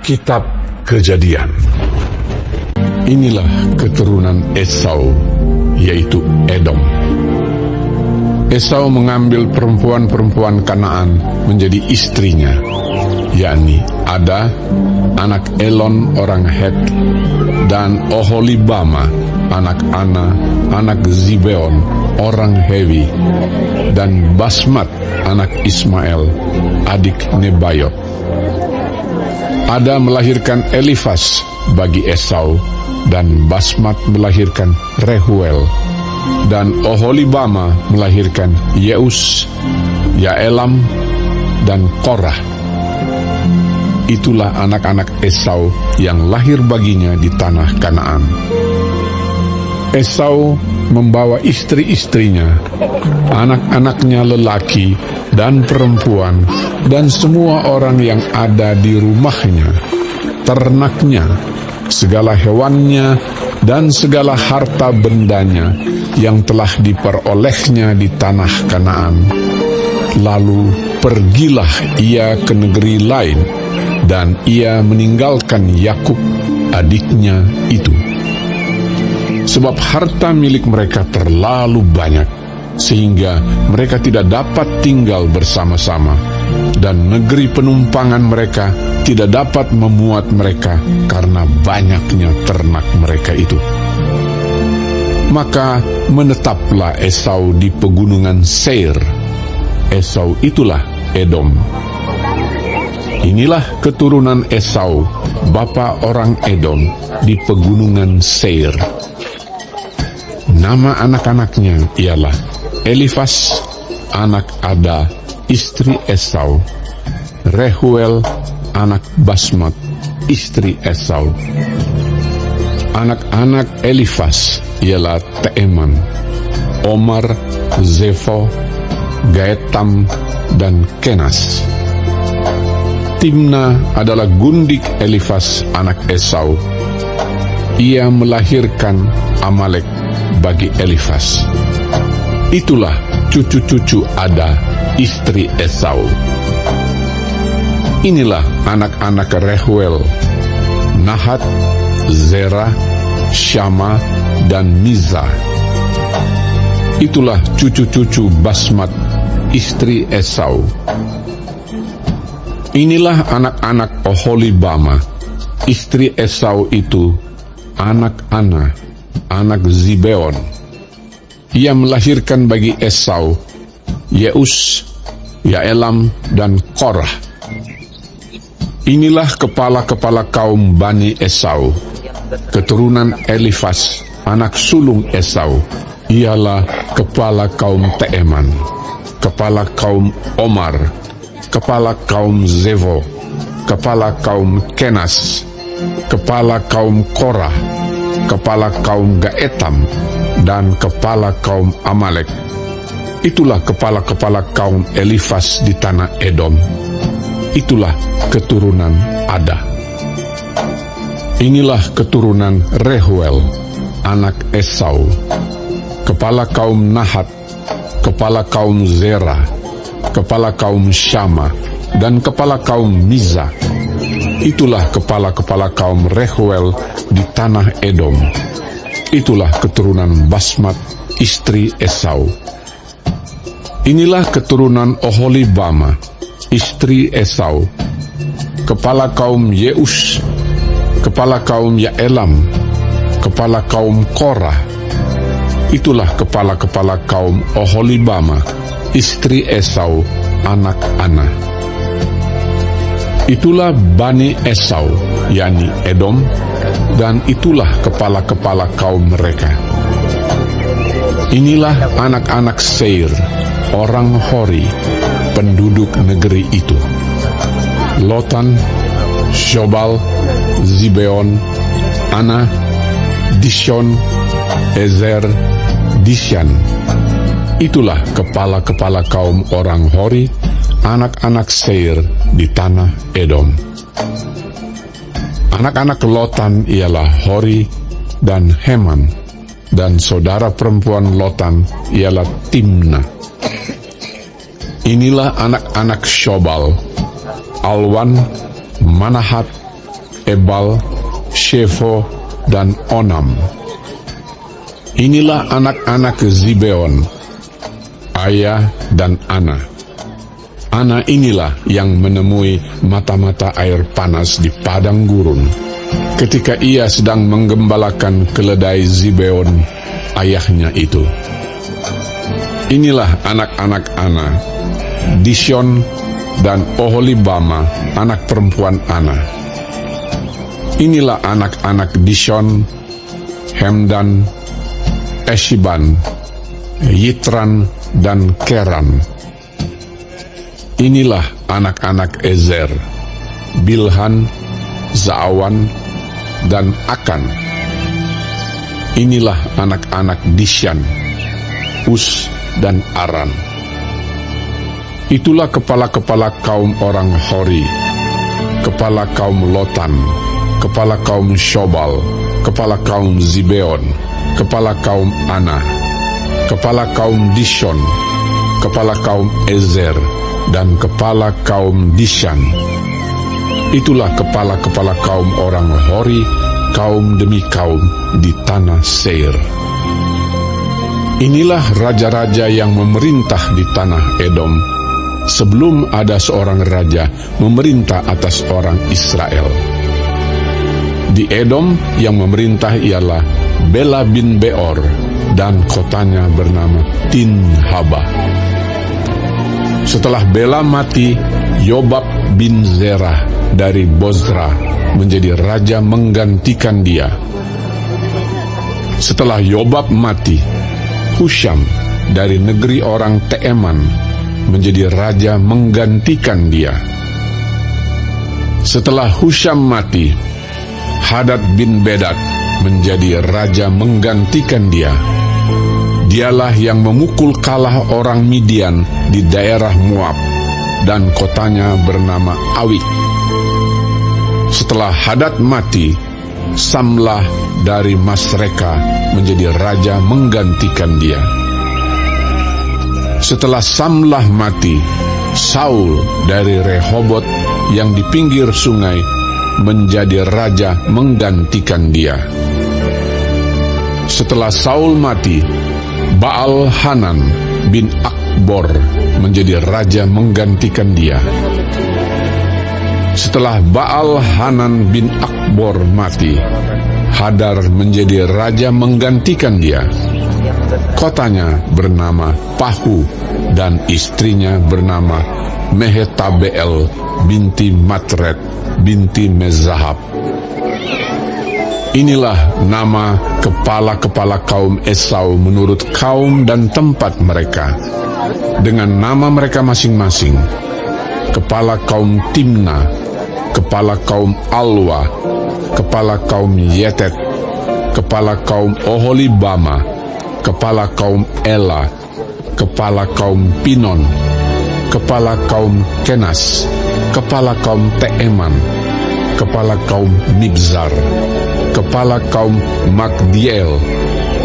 Kitab Kejadian. Inilah keturunan Esau, yaitu Edom. Esau mengambil perempuan-perempuan Kanaan menjadi istrinya, yakni Ada, anak Elon orang Het, dan Oholibama, anak Ana, anak Zibeon orang Hewi, dan Basmat, anak Ismael, adik Nebayot. Ada melahirkan Elifas bagi Esau, dan Basmat melahirkan Rehuel, dan Oholibama melahirkan Yeus, Yaelam, dan Korah. Itulah anak-anak Esau yang lahir baginya di tanah Kanaan. Esau membawa istri-istrinya, anak-anaknya lelaki dan perempuan, dan semua orang yang ada di rumahnya, ternaknya, segala hewannya, dan segala harta bendanya yang telah diperolehnya di tanah Kanaan. Lalu pergilah ia ke negeri lain, dan ia meninggalkan Yakub, adiknya itu. Sebab harta milik mereka terlalu banyak, sehingga mereka tidak dapat tinggal bersama-sama, dan negeri penumpangan mereka tidak dapat memuat mereka karena banyaknya ternak mereka itu. Maka menetaplah Esau di pegunungan Seir. Esau itulah Edom. Inilah keturunan Esau, bapa orang Edom, di pegunungan Seir. Nama anak-anaknya ialah Elifas, anak Ada, istri Esau, Rehuel, anak Basmat, istri Esau. Anak-anak Elifas ialah Teeman, Omar, Zefo, Gaetam, dan Kenas. Timna adalah gundik Elifas anak Esau. Ia melahirkan Amalek bagi Elifas. Itulah cucu-cucu Ada, istri Esau. Inilah anak-anak Rehuel, Nahat, Zerah, Syama, dan Miza. Itulah cucu-cucu Basmat, istri Esau. Inilah anak-anak Oholibama, istri Esau itu, anak Ana, anak Zibeon. Ia melahirkan bagi Esau Yeus, Yaelam, dan Korah. Inilah kepala-kepala kaum Bani Esau, keturunan Elifas, anak sulung Esau. Ialah kepala kaum Teeman, kepala kaum Omar, kepala kaum Zevo, kepala kaum Kenas, kepala kaum Korah, kepala kaum Gaetam, dan kepala kaum Amalek. Itulah kepala-kepala kaum Elifas di tanah Edom. Itulah keturunan Ada. Inilah keturunan Rehuel, anak Esau, kepala kaum Nahat, kepala kaum Zerah, kepala kaum Syama, dan kepala kaum Miza. Itulah kepala-kepala kaum Rehuel di tanah Edom. Itulah keturunan Basmat, istri Esau. Inilah keturunan Oholibama, istri Esau, kepala kaum Yeus, kepala kaum Yaelam, kepala kaum Korah. Itulah kepala-kepala kaum Oholibama, istri Esau, anak Ana. Itulah Bani Esau, yakni Edom, dan itulah kepala-kepala kaum mereka. Inilah anak-anak Seir, orang Hori, penduduk negeri itu: Lotan, Shobal, Zibeon, Ana, Dishon, Ezer, Dishan. Itulah kepala-kepala kaum orang Hori, anak-anak Seir di tanah Edom. Anak-anak Lotan ialah Hori dan Heman, dan saudara perempuan Lotan ialah Timna. Inilah anak-anak Shobal: Alwan, Manahat, Ebal, Shefo, dan Onam. Inilah anak-anak Zibeon, Aya dan Ana. Ana inilah yang menemui mata-mata air panas di padang gurun ketika ia sedang menggembalakan keledai Zibeon, ayahnya itu. Inilah anak-anak Ana, Dishon dan Oholibama, anak perempuan Ana. Inilah anak-anak Dishon, Hemdan, Eshiban, Yitran, dan Keran. Inilah anak-anak Ezer, Bilhan, Zaawan, dan Akan. Inilah anak-anak Dishan, Us, dan Aran. Itulah kepala-kepala kaum orang Hori, kepala kaum Lotan, kepala kaum Shobal, kepala kaum Zibeon, kepala kaum Ana, kepala kaum Dishon, kepala kaum Ezer, dan kepala kaum Dishan. Itulah kepala-kepala kaum orang Hori, kaum demi kaum di tanah Seir. Inilah raja-raja yang memerintah di tanah Edom, sebelum ada seorang raja memerintah atas orang Israel. Di Edom yang memerintah ialah Bela bin Beor, dan kotanya bernama Tinhaba. Setelah Bela mati, Yobab bin Zerah dari Bozra menjadi raja menggantikan dia. Setelah Yobab mati, Husham dari negeri orang Teeman menjadi raja menggantikan dia. Setelah Husham mati, Hadad bin Bedad menjadi raja menggantikan dia. Dialah yang memukul kalah orang Midian di daerah Moab, dan kotanya bernama Awit. Setelah Hadad mati, Samlah dari Masreka menjadi raja menggantikan dia. Setelah Samlah mati, Saul dari Rehobot yang di pinggir sungai menjadi raja menggantikan dia. Setelah Saul mati, Baal Hanan bin Akbor menjadi raja menggantikan dia. Setelah Baal Hanan bin Akbor mati, Hadar menjadi raja menggantikan dia. Kotanya bernama Pahu, dan istrinya bernama Mehetabeel binti Matred binti Mezahab. Inilah nama kepala-kepala kaum Esau menurut kaum dan tempat mereka, dengan nama mereka masing-masing. Kepala kaum Timna, kepala kaum Alwa, kepala kaum Yetet, kepala kaum Oholibama, kepala kaum Ela, kepala kaum Pinon, kepala kaum Kenas, kepala kaum Teeman, kepala kaum Mibzar, kepala kaum Magdiel,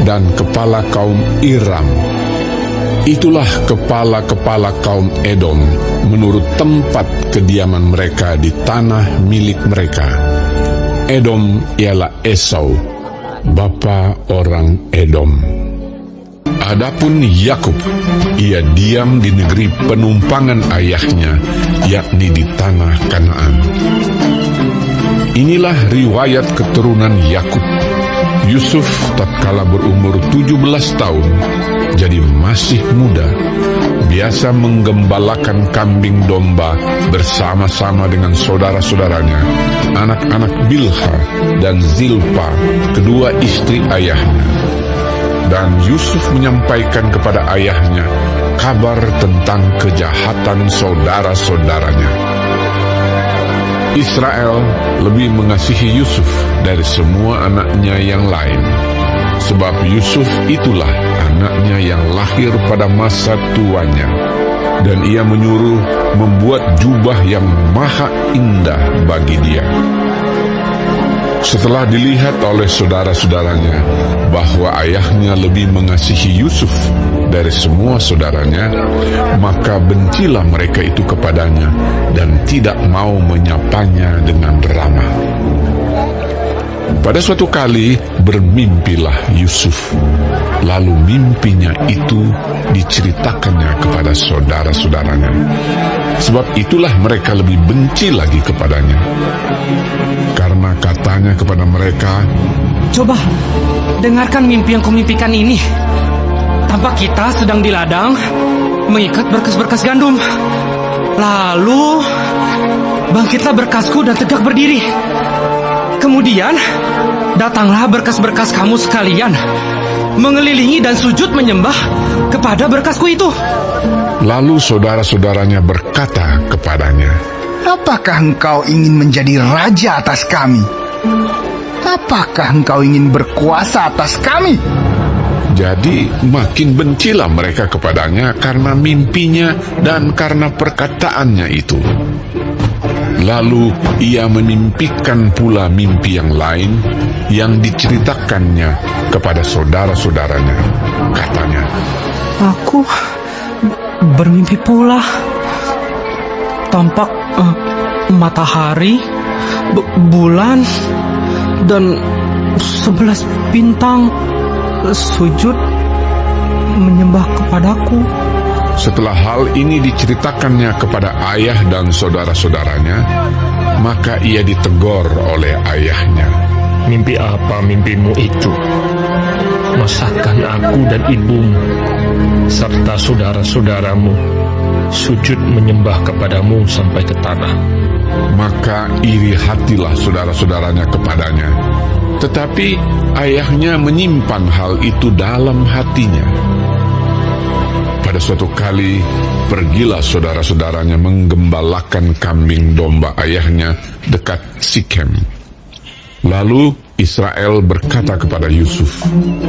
dan kepala kaum Iram. Itulah kepala-kepala kaum Edom menurut tempat kediaman mereka di tanah milik mereka. Edom ialah Esau, bapa orang Edom. Adapun Yakub, ia diam di negeri penumpangan ayahnya, yakni di tanah Kanaan. Inilah riwayat keturunan Yakub. Yusuf tatkala berumur 17 tahun, jadi masih muda, biasa menggembalakan kambing domba bersama-sama dengan saudara-saudaranya, anak-anak Bilha dan Zilpa, kedua istri ayahnya. Dan Yusuf menyampaikan kepada ayahnya kabar tentang kejahatan saudara-saudaranya. Israel lebih mengasihi Yusuf dari semua anaknya yang lain, sebab Yusuf itulah anaknya yang lahir pada masa tuanya, dan ia menyuruh membuat jubah yang maha indah bagi dia. Setelah dilihat oleh saudara-saudaranya bahwa ayahnya lebih mengasihi Yusuf dari semua saudaranya, maka bencilah mereka itu kepadanya dan tidak mau menyapanya dengan ramah. Pada suatu kali bermimpilah Yusuf. Lalu mimpinya itu diceritakannya kepada saudara-saudaranya. Sebab itulah mereka lebih benci lagi kepadanya. Karena katanya kepada mereka, "Coba, dengarkan mimpi yang kumimpikan ini. Tampak kita sedang di ladang, mengikat berkas-berkas gandum. Lalu, bangkitlah berkasku dan tegak berdiri. Kemudian, datanglah berkas-berkas kamu sekalian, mengelilingi dan sujud menyembah kepada berkasku itu." Lalu saudara-saudaranya berkata kepadanya, "Apakah engkau ingin menjadi raja atas kami? Apakah engkau ingin berkuasa atas kami?" Jadi makin bencilah mereka kepadanya karena mimpinya dan karena perkataannya itu. Lalu ia memimpikan pula mimpi yang lain yang diceritakannya kepada saudara-saudaranya. Katanya, "Aku bermimpi pula. Tampak matahari, bulan, dan 11 bintang sujud menyembah kepadaku." setelah hal ini diceritakannya kepada ayah dan saudara-saudaranya, maka ia ditegur oleh ayahnya. "Mimpi apa mimpimu itu? Masakan aku dan ibumu serta saudara-saudaramu sujud menyembah kepadamu sampai ke tanah?" Maka iri hatilah saudara-saudaranya kepadanya. Tetapi ayahnya menyimpan hal itu dalam hatinya. Pada suatu kali, pergilah saudara-saudaranya menggembalakan kambing domba ayahnya dekat Sikem. Lalu Israel berkata kepada Yusuf,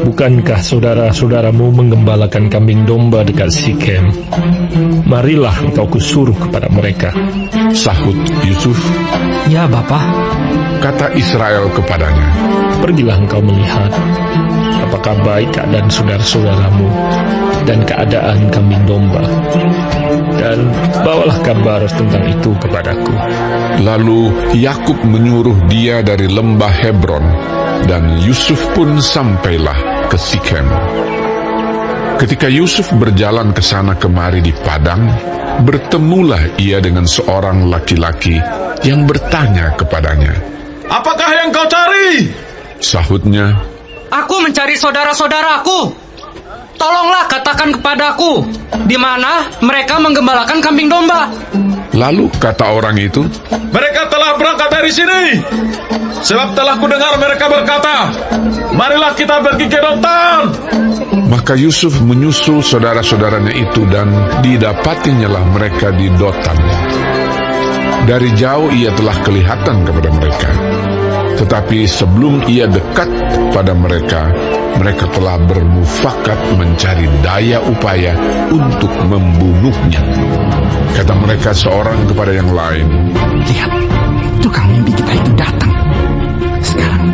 "Bukankah saudara-saudaramu menggembalakan kambing domba dekat Sikem? Marilah engkau kusuruh kepada mereka." Sahut Yusuf, "Ya, Bapa." Kata Israel kepadanya, "Pergilah engkau melihat apakah baik keadaan saudara-saudaramu dan keadaan kambing domba, dan bawalah kabar tentang itu kepadaku." Lalu Yakub menyuruh dia dari lembah Hebron, dan Yusuf pun sampailah ke Sikem. Ketika Yusuf berjalan ke sana kemari di padang, bertemulah ia dengan seorang laki-laki yang bertanya kepadanya. "Apakah yang kau cari?" Sahutnya, "Aku mencari saudara-saudaraku. Tolonglah katakan kepadaku, di mana mereka menggembalakan kambing domba." Lalu kata orang itu, "Mereka telah berangkat dari sini. Sebab telah kudengar mereka berkata, 'Marilah kita pergi ke Dotan.'" maka Yusuf menyusul saudara-saudaranya itu dan didapatinya mereka di Dotan. Dari jauh ia telah kelihatan kepada mereka. Tetapi sebelum ia dekat pada mereka, mereka telah bermufakat mencari daya upaya untuk membunuhnya. Kata mereka seorang kepada yang lain, "Lihat, tukang mimpi kita itu datang. Sekarang,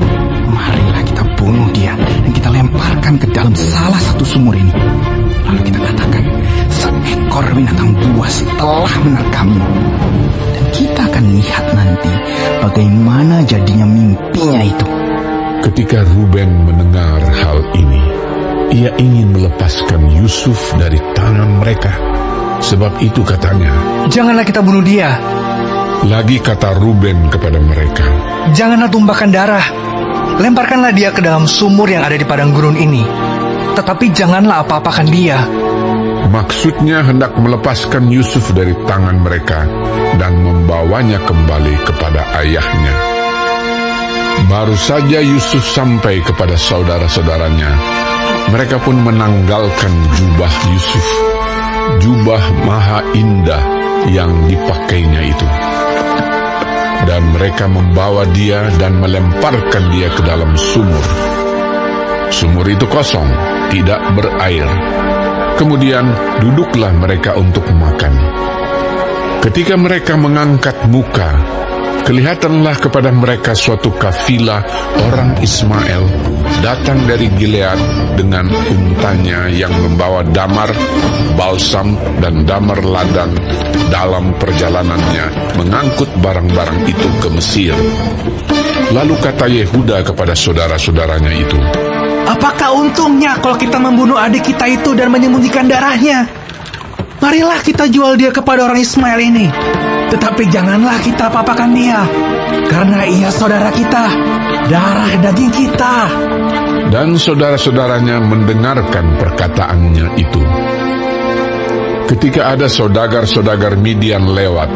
marilah kita bunuh dia dan kita lemparkan ke dalam salah satu sumur ini. Lalu kita katakan, seekor binatang buas telah menerkamnya. Dan kita akan lihat nanti bagaimana jadinya mimpinya itu." Ketika Ruben mendengar hal ini, ia ingin melepaskan Yusuf dari tangan mereka. Sebab itu katanya, "Janganlah kita bunuh dia. lagi kata Ruben kepada mereka, Janganlah tumpahkan darah. Lemparkanlah dia ke dalam sumur yang ada di padang gurun ini. Tetapi janganlah apa-apakan dia." maksudnya hendak melepaskan Yusuf dari tangan mereka dan membawanya kembali kepada ayahnya. Baru saja Yusuf sampai kepada saudara-saudaranya, mereka pun menanggalkan jubah Yusuf, jubah maha indah yang dipakainya itu. Dan mereka membawa dia dan melemparkan dia ke dalam sumur. Sumur itu kosong, tidak berair. Kemudian duduklah mereka untuk makan. Ketika mereka mengangkat muka, kelihatanlah kepada mereka suatu kafilah orang Ismail datang dari Gilead dengan untanya yang membawa damar, balsam, dan damar ladang dalam perjalanannya mengangkut barang-barang itu ke Mesir. Lalu kata Yehuda kepada saudara-saudaranya itu, Apakah untungnya kalau kita membunuh adik kita itu dan menyembunyikan darahnya? Marilah kita jual dia kepada orang Ismail ini. Tetapi janganlah kita apa-apakan dia, karena ia saudara kita, darah daging kita. dan saudara-saudaranya mendengarkan perkataannya itu. Ketika ada saudagar-saudagar Midian lewat,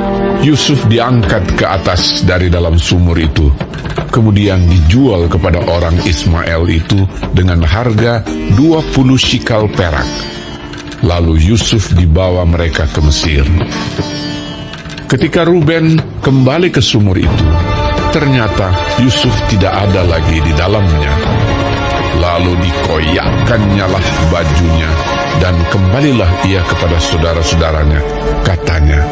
Yusuf diangkat ke atas dari dalam sumur itu, kemudian dijual kepada orang Ismail itu dengan harga 20 shikal perak. Lalu Yusuf dibawa mereka ke Mesir. Ketika Ruben kembali ke sumur itu, ternyata Yusuf tidak ada lagi di dalamnya. Lalu dikoyakkannya lah bajunya, dan kembalilah ia kepada saudara-saudaranya. Katanya,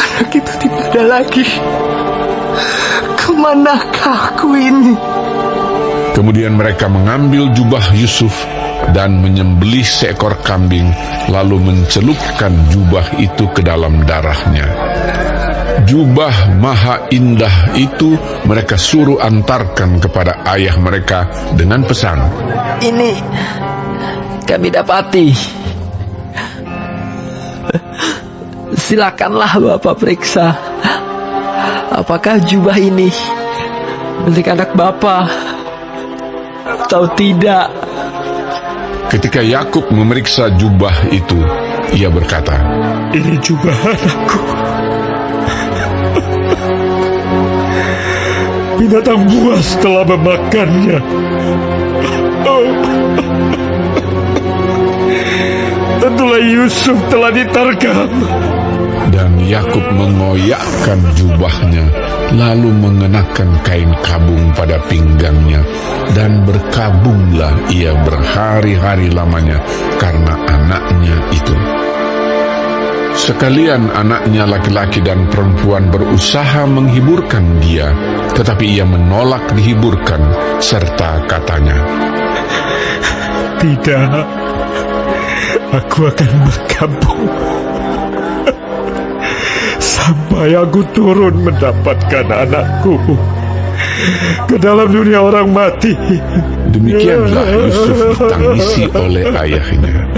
Anak itu tidak ada lagi. Kemanakah aku ini? kemudian mereka mengambil jubah Yusuf dan menyembelih seekor kambing, lalu mencelupkan jubah itu ke dalam darahnya. Jubah maha indah itu mereka suruh antarkan kepada ayah mereka dengan pesan, Ini kami dapati. Silakanlah Bapak periksa, apakah jubah ini milik anak Bapak atau tidak. Ketika Yakub memeriksa jubah itu, ia berkata, Ini jubah anakku. Binatang buas telah memakannya. Tentulah Yusuf telah diterkam. dan Yakub mengoyakkan jubahnya, lalu mengenakan kain kabung pada pinggangnya, dan berkabunglah ia berhari-hari lamanya karena anaknya itu. Sekalian anaknya laki-laki dan perempuan berusaha menghiburkan dia, tetapi ia menolak dihiburkan, serta katanya, Tidak, aku akan berkabung sampai aku turun mendapatkan anakku ke dalam dunia orang mati. Demikianlah Yusuf ditangisi oleh ayahnya.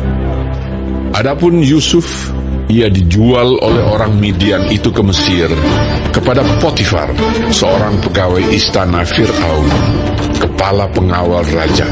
Adapun Yusuf, ia dijual oleh orang Midian itu ke Mesir kepada Potifar, seorang pegawai istana Fir'aun, kepala pengawal raja.